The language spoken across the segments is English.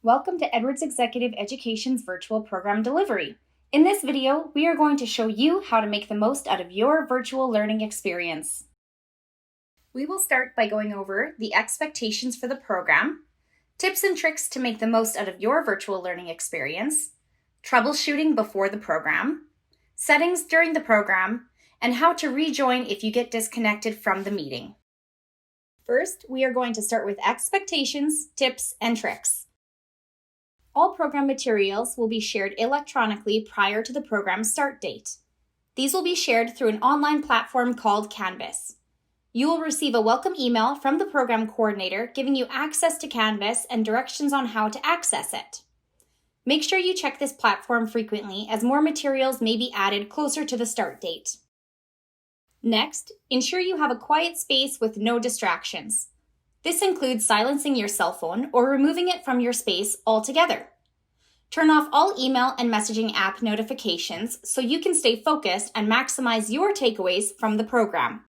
Welcome to Edwards Executive Education's virtual program delivery. In this video, we are going to show you how to make the most out of your virtual learning experience. We will start by going over the expectations for the program, tips and tricks to make the most out of your virtual learning experience, troubleshooting before the program, settings during the program, and how to rejoin if you get disconnected from the meeting. First, we are going to start with expectations, tips, and tricks. All program materials will be shared electronically prior to the program's start date. These will be shared through an online platform called Canvas. You will receive a welcome email from the program coordinator giving you access to Canvas and directions on how to access it. Make sure you check this platform frequently as more materials may be added closer to the start date. Next, ensure you have a quiet space with no distractions. This includes silencing your cell phone or removing it from your space altogether. Turn off all email and messaging app notifications so you can stay focused and maximize your takeaways from the program.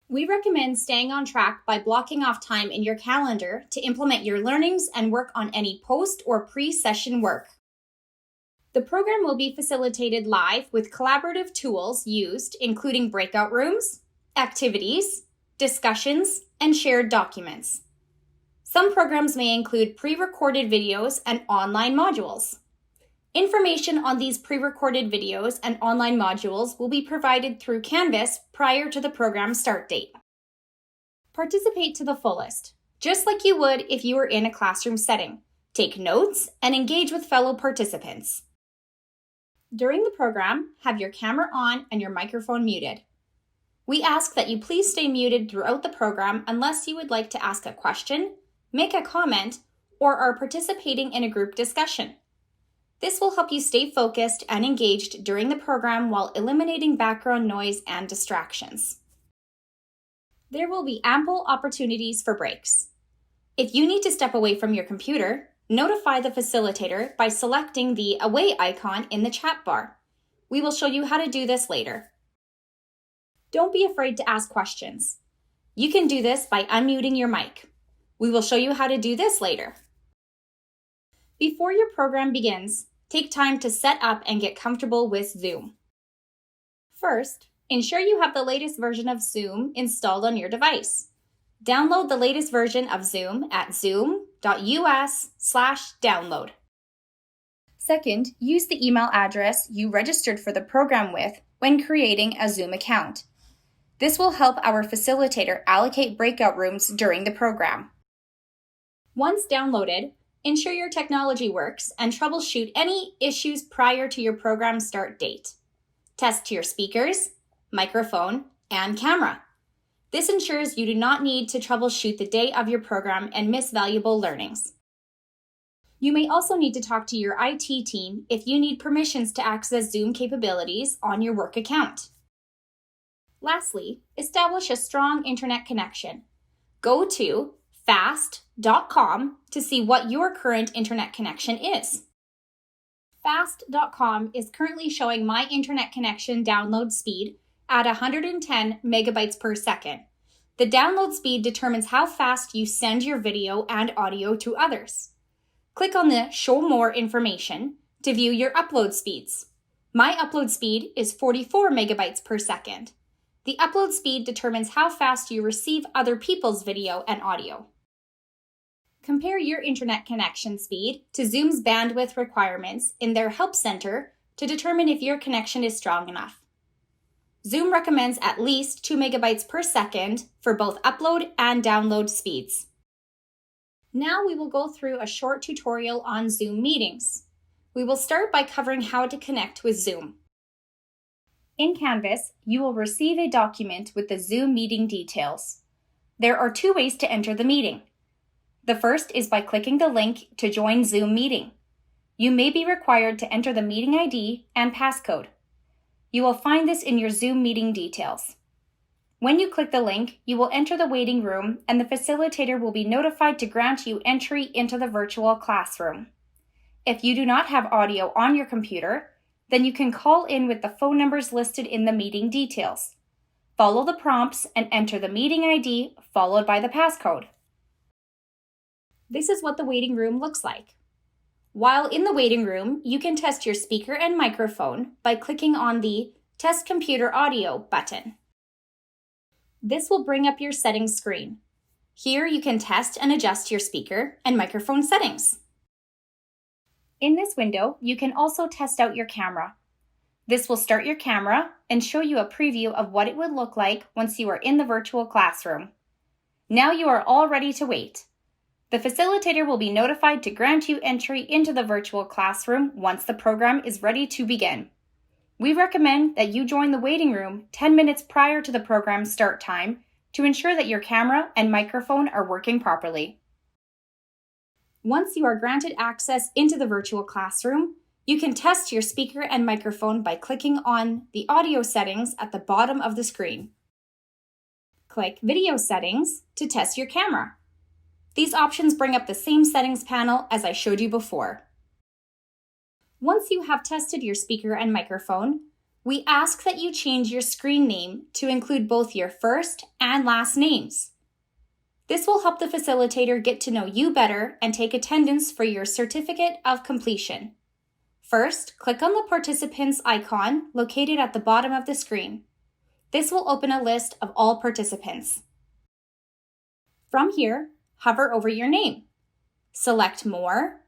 We recommend staying on track by blocking off time in your calendar to implement your learnings and work on any post or pre-session work. The program will be facilitated live with collaborative tools used, including breakout rooms, activities, discussions, and shared documents. Some programs may include pre-recorded videos and online modules. Information on these pre-recorded videos and online modules will be provided through Canvas prior to the program start date. Participate to the fullest, just like you would if you were in a classroom setting. Take notes and engage with fellow participants. During the program, have your camera on and your microphone muted. We ask that you please stay muted throughout the program unless you would like to ask a question, make a comment, or are participating in a group discussion. This will help you stay focused and engaged during the program while eliminating background noise and distractions. There will be ample opportunities for breaks. If you need to step away from your computer, notify the facilitator by selecting the Away icon in the chat bar. We will show you how to do this later. Don't be afraid to ask questions. You can do this by unmuting your mic. We will show you how to do this later. Before your program begins, take time to set up and get comfortable with Zoom. First, ensure you have the latest version of Zoom installed on your device. Download the latest version of Zoom at zoom.us/download. Second, use the email address you registered for the program with when creating a Zoom account. This will help our facilitator allocate breakout rooms during the program. Once downloaded, ensure your technology works and troubleshoot any issues prior to your program start date. Test your speakers, microphone, and camera. This ensures you do not need to troubleshoot the day of your program and miss valuable learnings. You may also need to talk to your IT team if you need permissions to access Zoom capabilities on your work account. Lastly, establish a strong internet connection. Go to fast.com to see what your current internet connection is. Fast.com is currently showing my internet connection download speed at 110 megabytes per second. The download speed determines how fast you send your video and audio to others. Click on the Show More information to view your upload speeds. My upload speed is 44 megabytes per second. The upload speed determines how fast you receive other people's video and audio. Compare your internet connection speed to Zoom's bandwidth requirements in their Help Center to determine if your connection is strong enough. Zoom recommends at least 2 megabytes per second for both upload and download speeds. Now we will go through a short tutorial on Zoom meetings. We will start by covering how to connect with Zoom. In Canvas, you will receive a document with the Zoom meeting details. There are two ways to enter the meeting. The first is by clicking the link to join Zoom meeting. You may be required to enter the meeting ID and passcode. You will find this in your Zoom meeting details. When you click the link, you will enter the waiting room and the facilitator will be notified to grant you entry into the virtual classroom. If you do not have audio on your computer, then you can call in with the phone numbers listed in the meeting details. Follow the prompts and enter the meeting ID followed by the passcode. This is what the waiting room looks like. While in the waiting room, you can test your speaker and microphone by clicking on the Test Computer Audio button. This will bring up your settings screen. Here you can test and adjust your speaker and microphone settings. In this window, you can also test out your camera. This will start your camera and show you a preview of what it would look like once you are in the virtual classroom. Now you are all ready to wait. The facilitator will be notified to grant you entry into the virtual classroom once the program is ready to begin. We recommend that you join the waiting room 10 minutes prior to the program's start time to ensure that your camera and microphone are working properly. Once you are granted access into the virtual classroom, you can test your speaker and microphone by clicking on the audio settings at the bottom of the screen. Click Video Settings to test your camera. These options bring up the same settings panel as I showed you before. Once you have tested your speaker and microphone, we ask that you change your screen name to include both your first and last names. This will help the facilitator get to know you better and take attendance for your certificate of completion. First, click on the participants icon located at the bottom of the screen. This will open a list of all participants. From here, hover over your name, select More,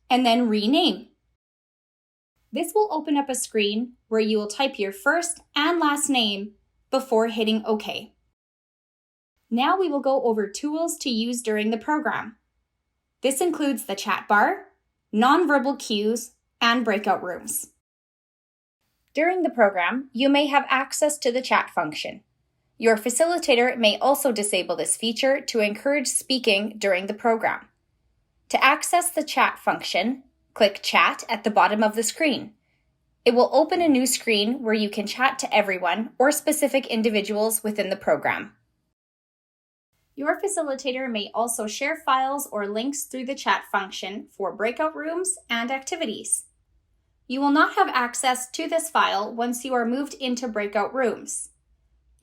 and then Rename. This will open up a screen where you will type your first and last name before hitting OK. Now we will go over tools to use during the program. This includes the chat bar, nonverbal cues, and breakout rooms. During the program, you may have access to the chat function. Your facilitator may also disable this feature to encourage speaking during the program. To access the chat function, click Chat at the bottom of the screen. It will open a new screen where you can chat to everyone or specific individuals within the program. Your facilitator may also share files or links through the chat function for breakout rooms and activities. You will not have access to this file once you are moved into breakout rooms.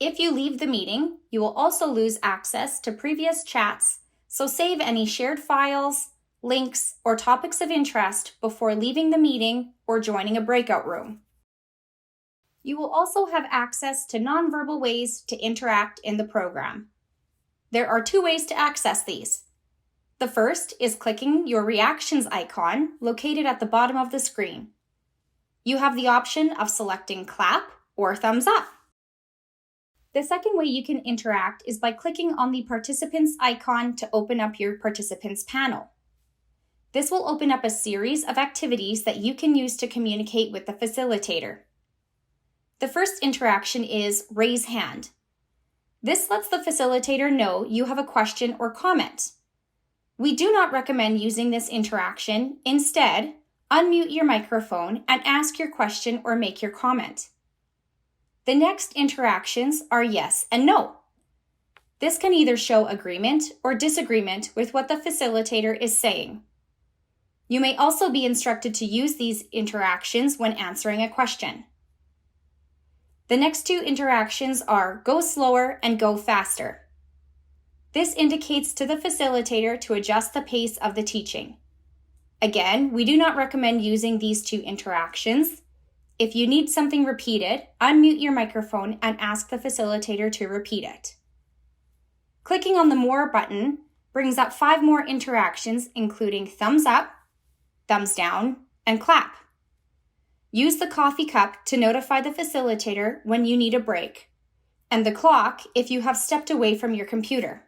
If you leave the meeting, you will also lose access to previous chats, so save any shared files, links, or topics of interest before leaving the meeting or joining a breakout room. You will also have access to nonverbal ways to interact in the program. There are two ways to access these. The first is clicking your reactions icon located at the bottom of the screen. You have the option of selecting clap or thumbs up. The second way you can interact is by clicking on the participants icon to open up your participants panel. This will open up a series of activities that you can use to communicate with the facilitator. The first interaction is raise hand. This lets the facilitator know you have a question or comment. We do not recommend using this interaction. Instead, unmute your microphone and ask your question or make your comment. The next interactions are yes and no. This can either show agreement or disagreement with what the facilitator is saying. You may also be instructed to use these interactions when answering a question. The next two interactions are go slower and go faster. This indicates to the facilitator to adjust the pace of the teaching. Again, we do not recommend using these two interactions. If you need something repeated, unmute your microphone and ask the facilitator to repeat it. Clicking on the More button brings up 5 more interactions, including thumbs up, thumbs down, and clap. Use the coffee cup to notify the facilitator when you need a break, and the clock if you have stepped away from your computer.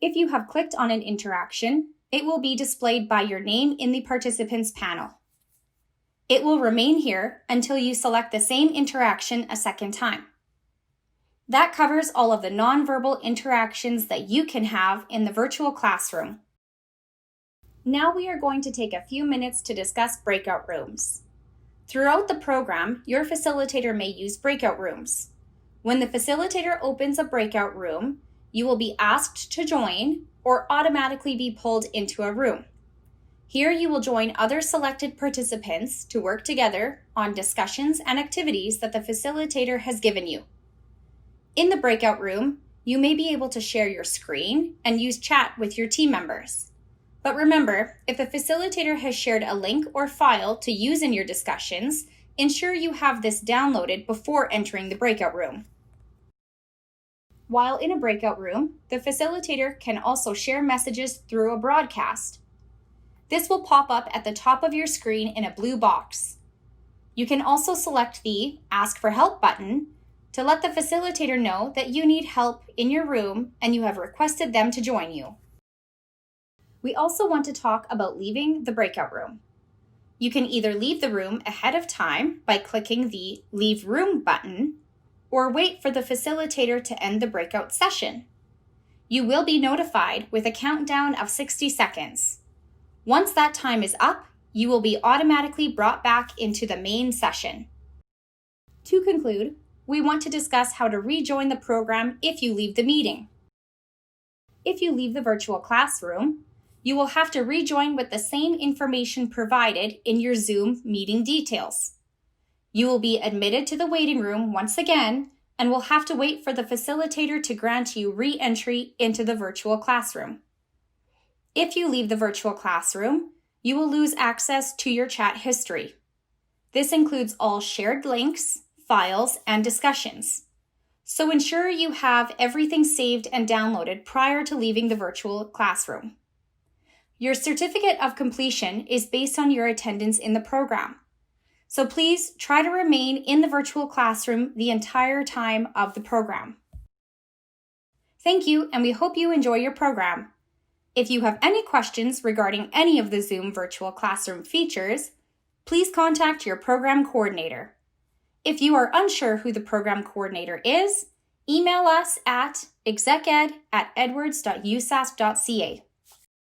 If you have clicked on an interaction, it will be displayed by your name in the participants panel. It will remain here until you select the same interaction a second time. That covers all of the nonverbal interactions that you can have in the virtual classroom. Now we are going to take a few minutes to discuss breakout rooms. Throughout the program, your facilitator may use breakout rooms. When the facilitator opens a breakout room, you will be asked to join or automatically be pulled into a room. Here you will join other selected participants to work together on discussions and activities that the facilitator has given you. In the breakout room, you may be able to share your screen and use chat with your team members. But remember, if a facilitator has shared a link or file to use in your discussions, ensure you have this downloaded before entering the breakout room. While in a breakout room, the facilitator can also share messages through a broadcast. This will pop up at the top of your screen in a blue box. You can also select the Ask for Help button to let the facilitator know that you need help in your room and you have requested them to join you. We also want to talk about leaving the breakout room. You can either leave the room ahead of time by clicking the Leave Room button, or wait for the facilitator to end the breakout session. You will be notified with a countdown of 60 seconds. Once that time is up, you will be automatically brought back into the main session. To conclude, we want to discuss how to rejoin the program if you leave the meeting. If you leave the virtual classroom, you will have to rejoin with the same information provided in your Zoom meeting details. You will be admitted to the waiting room once again and will have to wait for the facilitator to grant you re-entry into the virtual classroom. If you leave the virtual classroom, you will lose access to your chat history. This includes all shared links, files, and discussions. So ensure you have everything saved and downloaded prior to leaving the virtual classroom. Your certificate of completion is based on your attendance in the program. So please try to remain in the virtual classroom the entire time of the program. Thank you, and we hope you enjoy your program. If you have any questions regarding any of the Zoom virtual classroom features, please contact your program coordinator. If you are unsure who the program coordinator is, email us at execed@edwards.usasp.ca.